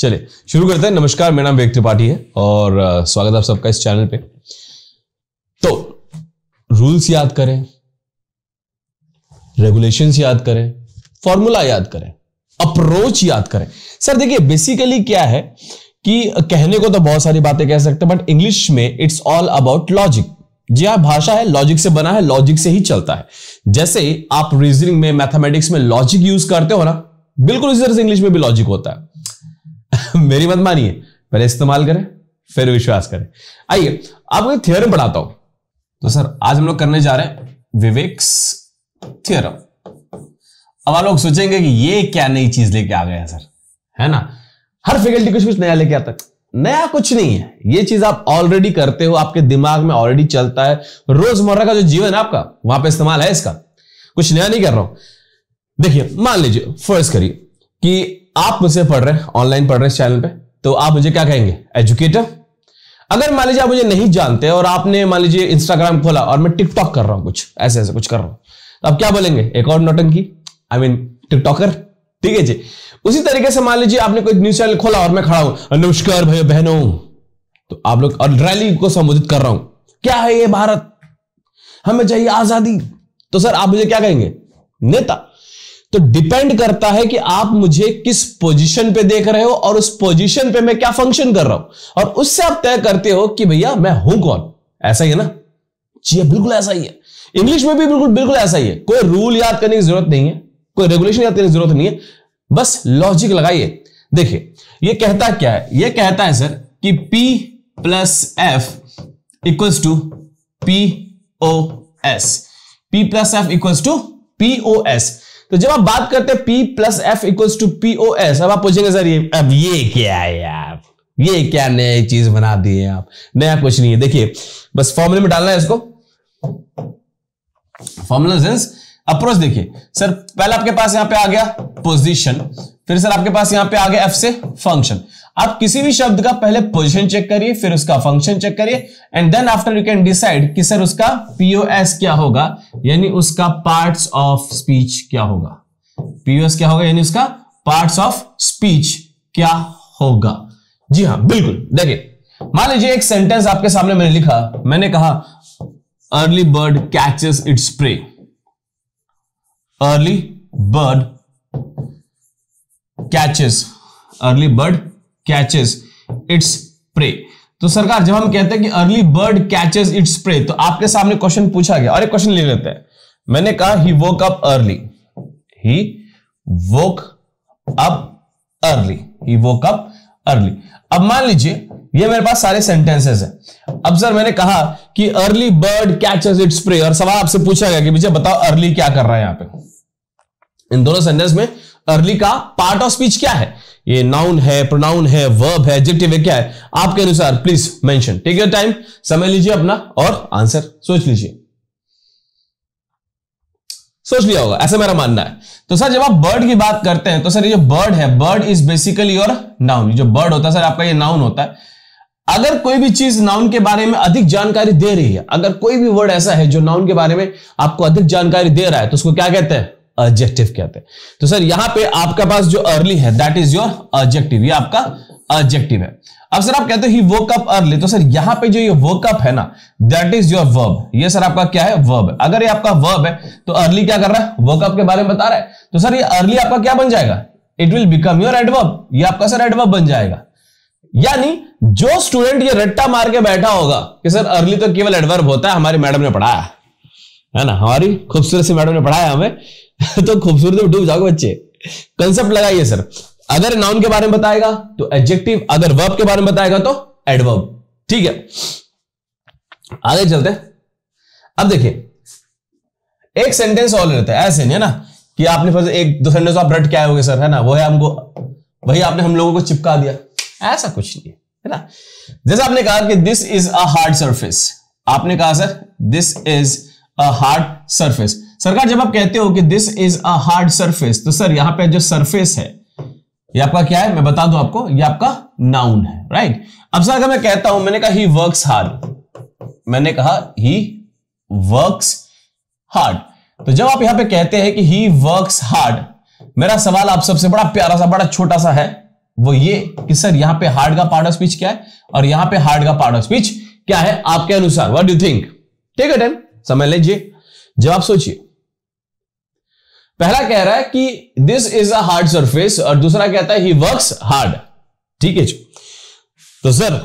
चलिए शुरू करते हैं। नमस्कार, मेरा नाम विवेक त्रिपाठी है और स्वागत है आप सबका इस चैनल पे। तो रूल्स याद करें, रेगुलेशंस याद करें, फॉर्मूला याद करें, अप्रोच याद करें। सर देखिए बेसिकली क्या है कि कहने को तो बहुत सारी बातें कह सकते हैं, बट इंग्लिश में इट्स ऑल अबाउट लॉजिक। जी हाँ, भाषा है, लॉजिक से बना है, लॉजिक से ही चलता है। जैसे आप रीजनिंग में, मैथमेटिक्स में लॉजिक यूज करते हो ना, बिल्कुल इसी तरह से इंग्लिश में भी लॉजिक होता है। मेरी मत मानिए, पहले इस्तेमाल करें फिर विश्वास करें। आइए आपको थ्योरम पढ़ाता हूं। तो सर आज हम लोग करने जा रहे हैं विवेक्स थ्योरम। अब आप लोग सोचेंगे कि ये क्या नई चीज लेके आ गए हैं सर, है ना। हर फैकल्टी कुछ कुछ नया लेके आता है। नया कुछ नहीं है, ये चीज आप ऑलरेडी करते हो, आपके दिमाग में ऑलरेडी चलता है। रोजमर्रा का जो जीवन है आपका, वहां पे इस्तेमाल है इसका, कुछ नया नहीं कर रहा हूं। देखिए मान लीजिए फर्ज करिए कि आप मुझसे पढ़ रहे हैं, ऑनलाइन पढ़ रहे हैं इस चैनल पे, तो आप मुझे क्या कहेंगे? एजुकेटर। अगर मान लीजिए आप मुझे नहीं जानते और आपने मान लीजिए इंस्टाग्राम खोला और मैं टिकटॉक कर रहा हूं, कुछ ऐसे ऐसे कुछ कर रहा हूं, तो आप क्या बोलेंगे? एक और नौटंकी, आई मीन टिकटॉकर। ठीक है जी। उसी तरीके से मान लीजिए आपने कोई न्यूज चैनल खोला और मैं खड़ा हूं, नमस्कार भाइयों बहनों, तो आप लोग, और रैली को संबोधित कर रहा हूं, क्या है ये भारत, हमें चाहिए आजादी, तो सर आप मुझे क्या कहेंगे? नेता। तो डिपेंड करता है कि आप मुझे किस पोजीशन पे देख रहे हो और उस पोजीशन पे मैं क्या फंक्शन कर रहा हूं, और उससे आप तय करते हो कि भैया मैं हूं कौन। ऐसा ही है ना जी, बिल्कुल ऐसा ही है। इंग्लिश में भी बिल्कुल ऐसा ही है। कोई रूल याद करने की जरूरत नहीं है, कोई रेगुलेशन याद करने की जरूरत नहीं है, बस लॉजिक लगाइए। देखिए ये कहता क्या है? ये कहता है सर कि P plus F equals to POS। P plus F equals to POS। तो जब आप बात करते हैं P plus F equals to POS, अब आप पूछेंगे सर ये क्या है यार, ये क्या नई चीज बना दी है आप? नया कुछ नहीं है। देखिए बस फॉर्मूले में डालना है इसको। Formula sense approach. देखिए सर पहले आपके पास यहां पे आ गया पोजीशन, फिर सर आपके पास यहां पे आ गया एफ से फंक्शन। आप किसी भी शब्द का पहले पोजीशन चेक करिए, फिर उसका फंक्शन चेक करिए, and then after you can decide कि सर उसका POS क्या होगा, यानी उसका पार्ट्स ऑफ स्पीच क्या होगा। POS क्या होगा, यानी उसका पार्ट्स ऑफ स्पीच क्या होगा। जी हां बिल्कुल। देखिए मान लीजिए एक सेंटेंस आपके सामने मैंने लिखा, मैंने कहा early bird catches its prey. Early bird catches its prey. तो सरकार जब हम कहते हैं कि early bird catches its prey, तो आपके सामने क्वेश्चन पूछा गया, और एक क्वेश्चन ले लेते हैं। मैंने कहा ही वोक अप अर्ली, ही वोक अप अर्ली। अब मान लीजिए ये मेरे पास सारे सेंटेंसेस हैं। अब सर मैंने कहा कि early bird catches its prey, और सवाल आपसे पूछा गया कि मुझे बताओ अर्ली क्या कर रहा है यहां पे। इन दोनों सेंटेंस में अर्ली का पार्ट ऑफ स्पीच क्या है? ये नाउन है, प्रोनाउन है, वर्ब है, एडजेक्टिव है, क्या है? आपके अनुसार please mention. Take your time, समय लीजिए अपना और आंसर सोच लीजिए। सोच लिया होगा, ऐसा मेरा मानना है। तो सर जब आप बर्ड की बात करते हैं, तो सर ये जो बर्ड है, bird is basically your noun. जो बर्ड होता है सर आपका ये नाउन होता है। अगर कोई भी चीज नाउन के बारे में अधिक जानकारी दे रही है, अगर कोई भी वर्ड ऐसा है जो नाउन के बारे में आपको अधिक जानकारी दे रहा है, तो उसको क्या कहते हैं? एडजेक्टिव कहते हैं। तो सर यहां पे आपका पास जो अर्ली है दैट इज योर एडजेक्टिव, ये आपका एडजेक्टिव है। अब सर आप कहते हो ही वोक अप अर्ली, तो सर यहां पे जो ये वोक अप है ना, दैट इज योर वर्ब। ये सर आपका क्या है? वर्ब। अगर ये आपका वर्ब है तो अर्ली क्या कर रहा है? वोक अप के बारे में बता रहा है। तो सर ये अर्ली आपका क्या बन जाएगा? It will become your adverb. ये आपका सर एडवर्ब बन जाएगा। यानी जो स्टूडेंट ये रट्टा मार के बैठा होगा कि सर अर्ली तो केवल एडवर्ब होता है, हमारी मैडम ने पढ़ाया है ना, हमारी खूबसूरत सी मैडम ने पढ़ाया हमें, तो खूबसूरती में डूब जाओगे बच्चे। कंसेप्ट लगाइए सर, अगर नाउन के बारे में बताएगा तो एडजेक्टिव, अगर वर्ब के बारे में बताएगा तो एडवर्ब। ठीक है, आगे चलते हैं। अब देखिए एक सेंटेंस और लेते हैं। ऐसे नहीं है ना कि आपने फिर एक दो सेंटेंस आप रट के आए होगे सर, है ना, वो है हमको, वही आपने हम लोगों को चिपका दिया। ऐसा कुछ नहीं है ना। जैसे आपने कहा कि this is a hard surface, आपने कहा sir this is a hard surface. सरकार जब आप कहते हो कि this is a hard surface, तो सर यहां पे जो सरफेस है ये आपका क्या है? मैं बता दूं आपको, ये आपका नाउन है, राइट। अब सर अगर मैं कहता हूं, मैंने कहा ही वर्क्स हार्ड, मैंने कहा ही वर्क्स हार्ड, तो जब आप यहां पे कहते हैं कि ही वर्क्स हार्ड, मेरा सवाल आप सबसे बड़ा प्यारा सा, बड़ा छोटा सा है वो ये कि सर यहां पे हार्ड का पार्ट ऑफ स्पीच क्या है और यहां पे हार्ड का पार्ट ऑफ स्पीच क्या है आपके अनुसार, what do you think? Take a time, समझ लीजिए, जवाब सोचिए। पहला कह रहा है कि this is a hard surface और दूसरा कहता है ही वर्क्स हार्ड। ठीक है जी, तो सर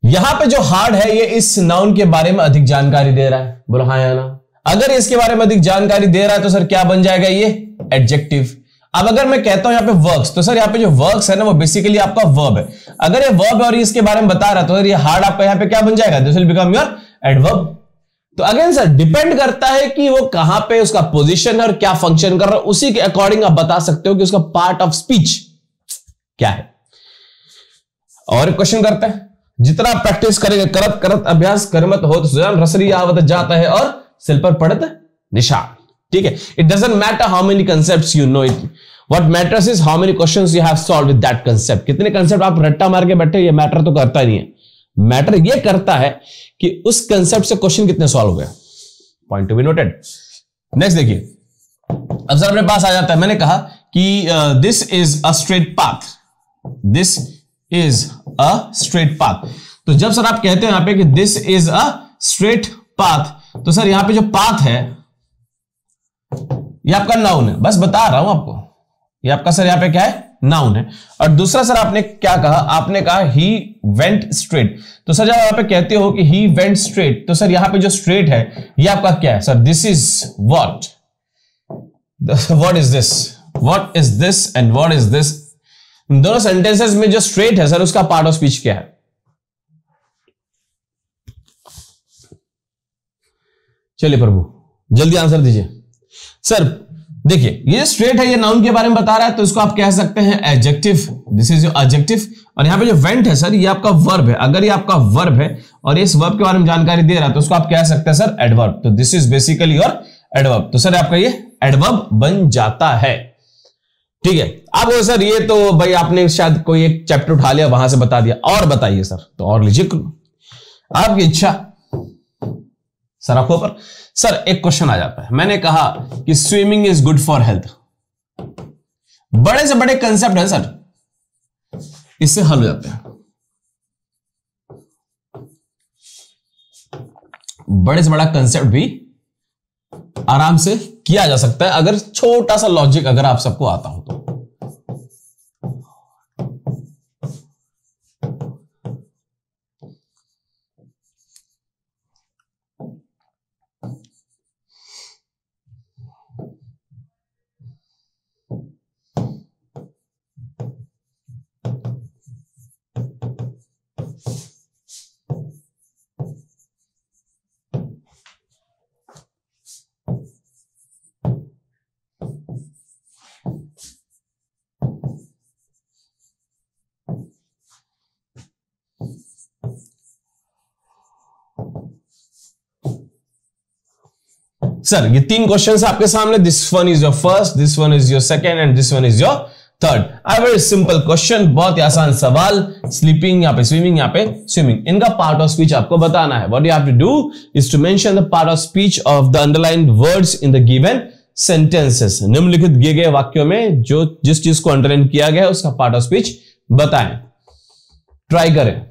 यहां पे जो हार्ड है ये इस नाउन के बारे में अधिक जानकारी दे रहा है, बोलो हाँ या ना। अगर इसके बारे में अधिक जानकारी दे रहा है तो सर क्या बन जाएगा ये एडजेक्टिव। अब अगर मैं कहता हूं यहां पे वर्क्स, तो सर यहां पे जो वर्क्स है ना वो बेसिकली आपका वर्ब है। अगर ये वर्ब है और इसके बारे में बता रहा है तो सर ये हार्ड आपका यहां पे क्या बन जाएगा, this will become your adverb. तो अगेन सर डिपेंड करता है कि वो कहां पे उसका पोजीशन है और क्या फंक्शन कर रहा है, उसी के अकॉर्डिंग आप बता सकते हो कि उसका पार्ट ऑफ स्पीच क्या है। और एक क्वेश्चन करते हैं, जितना प्रैक्टिस करेंगे करत करत अभ्यास कर्मत हो तो सुजान रसरी आवत जाता है और सिल पर पड़त निशान। ठीक है, it doesn't matter how many concepts you know it, what matters is how many questions you have solve with that concept. कितने कंसेप्ट आप रट्टा मार के बैठे, ये मैटर तो करता ही नहीं है। मैटर ये करता है कि उस कंसेप्ट से क्वेश्चन कितने सॉल्व हुए। Point to be noted. Next देखिए, अब सर अपने पास आ जाता है, मैंने कहा कि this is a straight path, this is a straight path. तो जब सर आप कहते हैं यहां पे कि this is a straight path, तो सर यहां पे जो पाथ है ये आपका नाउन है, बस बता रहा हूं आपको, ये आपका सर यहां पे क्या है, नाउन है। और दूसरा सर आपने क्या कहा, आपने कहा ही वेंट स्ट्रेट। तो सर जब यहां पे कहते हो कि ही वेंट स्ट्रेट, तो सर यहां पे जो स्ट्रेट है ये आपका क्या है sir, this is what, what is this, what is this and what is this. दोनों सेंटेंसेस में जो स्ट्रेट है सर उसका पार्ट ऑफ स्पीच क्या है। चलिए प्रभु जल्दी आंसर दीजिए। सर देखिए ये स्ट्रेट है, ये नाउन के बारे में बता रहा है, तो इसको आप कह सकते हैं adjective, this is your adjective. और यहां पे जो वेंट है सर ये आपका वर्ब है, अगर ये आपका वर्ब है और इस वर्ब के बारे में जानकारी दे रहा है तो उसको आप कह सकते हैं सर एडवर्ब। तो this is basically your adverb, तो सर आपका ये एडवर्ब बन जाता है। ठीक है, अब सर ये तो भाई आपने शायद कोई एक चैप्टर उठा लिया वहां से बता दिया, और बताइए सर, तो और लीजिए आपकी इच्छा। सर आंखों पर सर एक क्वेश्चन आ जाता है, मैंने कहा कि swimming is good for health, बड़े से बड़े कंसेप्ट है सर, इससे हल हो जाते हैं। बड़े से बड़ा कंसेप्ट भी आराम से किया जा सकता है अगर छोटा सा लॉजिक अगर आप सबको आता हो तो। सर ये तीन क्वेश्चंस आपके सामने, this one is your first, this one is your second and this one is your third. I very simple question, बहुत ही आसान सवाल। स्लीपिंग यहाँ पे स्विमिंग, यहाँ पे स्विमिंग, इनका पार्ट ऑफ स्पीच आपको बताना है। What you have to do is to mention the part of speech of the underlined words in the given sentences. निम्नलिखित दिए गए वाक्यों में जो जिस चीज को अंडरलाइन किया गया है उसका पार्ट ऑफ स्पीच बताएं। ट्राई करें।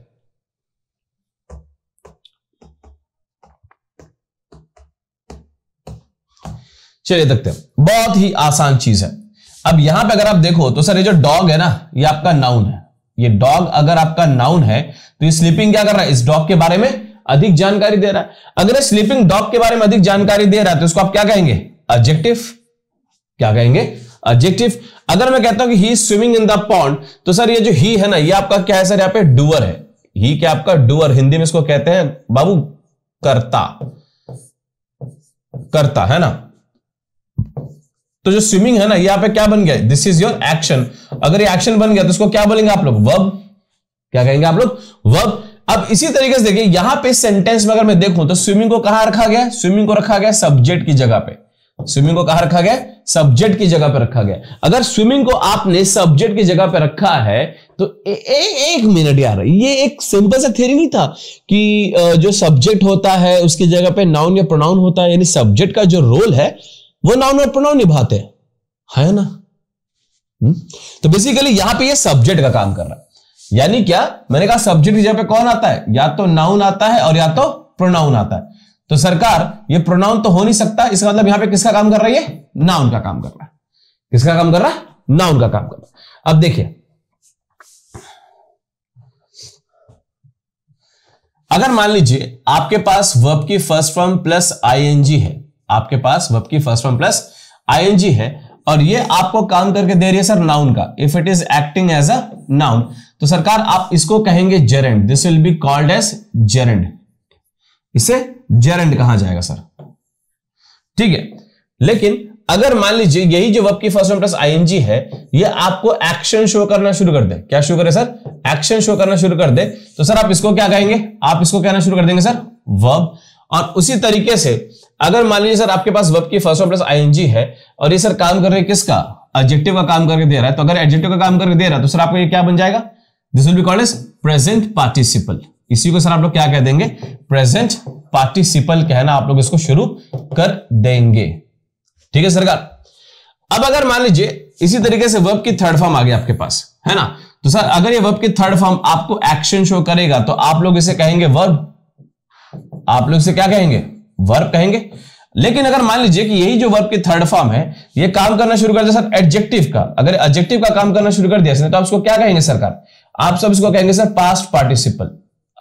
चलिए देखते हैं, बहुत ही आसान चीज है। अब यहां पे अगर आप देखो तो सर ये जो डॉग है ना ये आपका नाउन है, ये डॉग अगर आपका नाउन है तो ये स्लीपिंग क्या कर रहा है, इस डॉग के बारे में अधिक जानकारी दे रहा है। अगर ये स्लीपिंग डॉग के बारे में अधिक जानकारी दे रहा है तो इसको आप क्या कहेंगे, एडजेक्टिव। क्या कहेंगे, एडजेक्टिव। अगर मैं कहता हूं कि he is swimming in the pond, तो सर ये जो ही है ना ये आपका क्या है सर, यहां पे डूअर है। ही क्या आपका डूअर, हिंदी में इसको कहते हैं बाबू कर्ता, करता है ना। तो जो स्विमिंग है ना यहां पे क्या बन गया, दिस इज योर एक्शन। अगर ये एक्शन बन गया तो इसको क्या बोलेंगे आप लोग, वर्ब। क्या कहेंगे आप लोग, वर्ब। अब इसी तरीके से देखिए यहां पे सेंटेंस में अगर मैं देखूं तो स्विमिंग को कहां रखा गया, स्विमिंग को रखा गया सब्जेक्ट की जगह पे। स्विमिंग को कहां रखा गया, सब्जेक्ट की जगह पे रखा गया। अगर स्विमिंग को आपने सब्जेक्ट की जगह पे रखा है तो एक मिनट यार, ये एक सिंपल सा थ्योरी नहीं था कि जो सब्जेक्ट होता है उसकी जगह पे नाउन या प्रोनाउन होता है, यानी सब्जेक्ट का जो रोल है वो नाउन और प्रोनाउन निभाते हैं, है ना। तो बेसिकली यहां पे ये सब्जेक्ट का काम कर रहा है। यानी क्या, मैंने कहा सब्जेक्ट की जगह पे कौन आता है, या तो नाउन आता है और या तो प्रोनाउन आता है। तो सरकार ये प्रोनाउन तो हो नहीं सकता, इसका मतलब यहां पे किसका काम कर रही है, नाउन का काम कर रहा है। किसका काम कर रहा है, नाउन का काम कर रहा है। अब देखिए, अगर मान लीजिए आपके पास वर्ब की फर्स्ट फॉर्म प्लस आईएनजी है, आपके पास वर्ब की फर्स्ट फॉर्म प्लस आईएनजी है और ये आपको काम करके दे रही है सर नाउन का, if it is acting as a noun, तो सरकार आप इसको कहेंगे gerund, this will be called as gerund, इसे जेरेंड कहा जाएगा सर, ठीक है। लेकिन अगर मान लीजिए यही जो वर्ब की फर्स्ट फॉर्म प्लस आईएनजी है ये आपको एक्शन शो करना शुरू कर दे, क्या शो करे सर, एक्शन शो करना शुरू कर दे, तो सर आप इसको क्या कहेंगे, आप इसको कहना शुरू कर देंगे सर वर्ब। और उसी तरीके से अगर मान लीजिए सर आपके पास वर्ब की फर्स्ट फॉर्म प्लस आईएनजी है और ये सर काम कर रहे हैं किसका, एडजेक्टिव का काम करके दे रहा है, तो अगर एडजेक्टिव का काम करके दे रहा है तो सर आपको ये क्या बन जाएगा, this will be called as present participle. इसी को सर आप लोग क्या कह देंगे, प्रेजेंट पार्टिसिपल कहना आप लोग इसको शुरू कर देंगे, ठीक है सरकार। अब अगर मान लीजिए इसी तरीके से वर्ब की थर्ड फॉर्म आ गई आपके पास, है ना, तो सर अगर ये वर्ब की थर्ड फॉर्म आपको एक्शन शो करेगा तो आप लोग इसे कहेंगे वर्ब, आप लोग इसे क्या कहेंगे, वर्ब कहेंगे। लेकिन अगर मान लीजिए कि यही जो वर्ब की थर्ड फॉर्म है ये काम करना शुरू कर दिया सर एडजेक्टिव का, अगर एडजेक्टिव का काम करना शुरू कर दिया तो आप इसको क्या कहेंगे सरकार, आप सब इसको कहेंगे सर पास्ट पार्टिसिपल,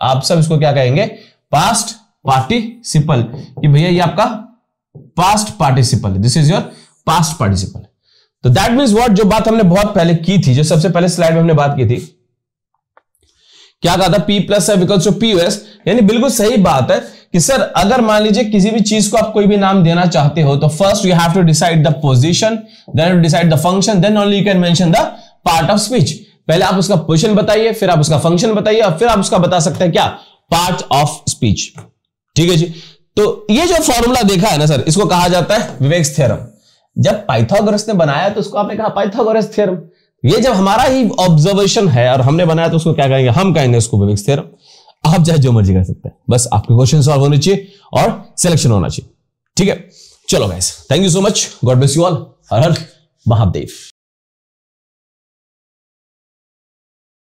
आप सब इसको क्या कहेंगे, पास्ट पार्टिसिपल, कि भैया ये आपका past participle, this is your past participle. तो दैट मींस व्हाट, जो बात हमने बहुत पहले की थी, जो सबसे पहले स्लाइड में हमने बात की थी, क्या कहा था, P plus F equals to POS, यानी बिल्कुल सही बात है कि सर अगर मान लीजिए किसी भी चीज को आप कोई भी नाम देना चाहते हो तो first you have to decide the position, then you decide the function, then only you can mention the part of speech. पहले आप उसका पोजीशन बताइए, फिर आप उसका फंक्शन बताइए और फिर आप उसका बता सकते हैं क्या, पार्ट ऑफ स्पीच, ठीक है जी। तो ये जो फॉर्मूला देखा है ना सर, इसको कहा जाता है विवेक्स थ्योरम। जब पाइथागोरस ने बनाया तो उसको आपने कहा पाइथागोरस थ्योरम, ये जब हमारा ही ऑब्जर्वेशन है और हमने बनाया तो उसको क्या कहेंगे, हम कहेंगे उसको विवेक्स थ्योरम। आप चाहे जो मर्जी कर सकते हैं, बस आपके क्वेश्चन सॉल्व होने चाहिए और सिलेक्शन होना चाहिए, ठीक है। चलो guys, thank you so much, God bless you all, her her Mahadev.